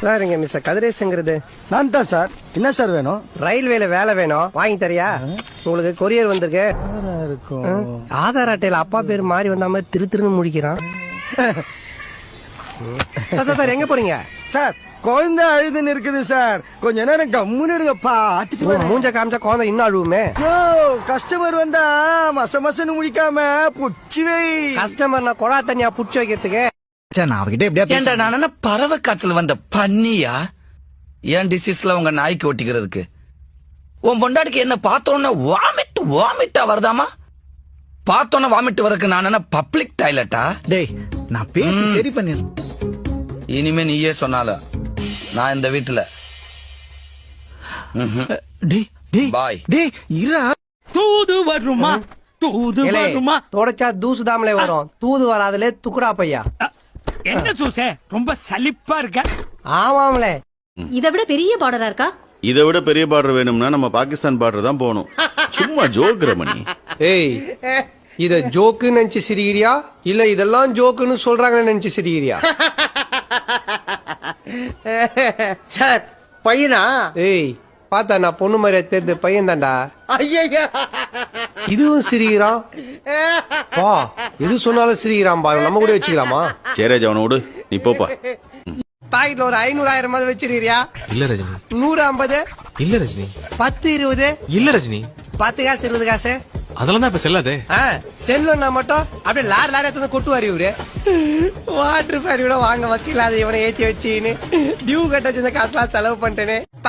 Sir இங்க mister கதிரேசங்கிறது நான் தான் சார். என்ன சார் வேணும்? ரயில்வேல வேலை வேணும், வாங்கி தரியா? உங்களுக்கு கொரியர் வந்திருக்கு. ஆதார் அட்டையில அப்பா பேர் மாறி வந்த மாதிரி திருன்னு முடிக்கிறான். சார் எங்க போறீங்க? சார் குழந்தை அழுதுன்னு இருக்குது சார், கொஞ்ச நேரம் கம்முன்னு இருங்கப்பா. மூஞ்ச காமிச்சா குழந்தை இன்னும் அழுவுமே. கஸ்டமர் வந்தா மசன்னு முடிக்காம புடிச்சு வை. கஸ்டமர் நான் கொடா தண்ணியா புடிச்சு வைக்கிறதுக்கு நான் பறவை காய்ச்சல் வந்த பண்ணியா ஏன் டிசீஸ்ல உங்க நாய்க்கு ஒட்டிக்கிறதுக்கு? உன் பொண்டாடிக்கு என்ன பார்த்தோன்னா வாமிட்டா வருதாமா? பார்த்தோன்னா வாமிட் வரக்கு நான் என்ன பப்ளிக் டாய்லெட்டா? டேய் நான் பேசி சரி பண்ணிரு. இனிமே நீயே சொன்னால நான் இந்த வீட்டுல பாய். டேய் இரா. தூது வருமா தூது வருமா? தொடச்சா தூசு தாமலே வரும், தூது வராதுல துக்குடா பையா. என்ன சூசே ரொம்ப சலிப்பா இருக்க? ஆமாம்லே. இதை விட பெரிய பார்டரா இருக்கா? இதை விட பெரிய பார்டர் வேணும்னா நம்ம பாகிஸ்தான் பார்டர் தான் போகணும். சும்மா ஜோக்குற மணி. ஏய் இத ஜோக்குன்னு நினைச்சு சிரிக்கிறியா இல்ல இதெல்லாம் ஜோக்குன்னு சொல்றாங்கன்னு நினைச்சு சிரிக்கிறியா? சார் பையனா? ஏய் பார்த்தா நான் பொண்ணு மாதிரியா தெரிஞ்ச பையன் தான்டா. ஐயா இதுவும் சிரிக்கிறான். வா எது சொன்னாலும் சிரிக்கிறான் பா, நம்ம கூட வச்சுக்கலாமா? சேரேஜ் அவனை விடு, நீ போப்பா. பாக்கெட்ல ஒரு 500,000 வச்சிருக்கியா? இல்ல ரஜினி. 150? இல்ல ரஜினி. 10 20? இல்ல ரஜினி. 10 காசு 20 காசு அதெல்லாம் தான் இப்ப செல்லாதே. செல்லுன்னா மட்டும் அப்படியே லாரி எடுத்து கொட்டுவாரு இவரு. வாட்டர் பேர் கூட வாங்க வக்கீல், அதை இவனை ஏத்தி வச்சுன்னு டியூ கட்ட வச்சிருந்த காசுலாம் செலவு பண்ணிட்டேனே.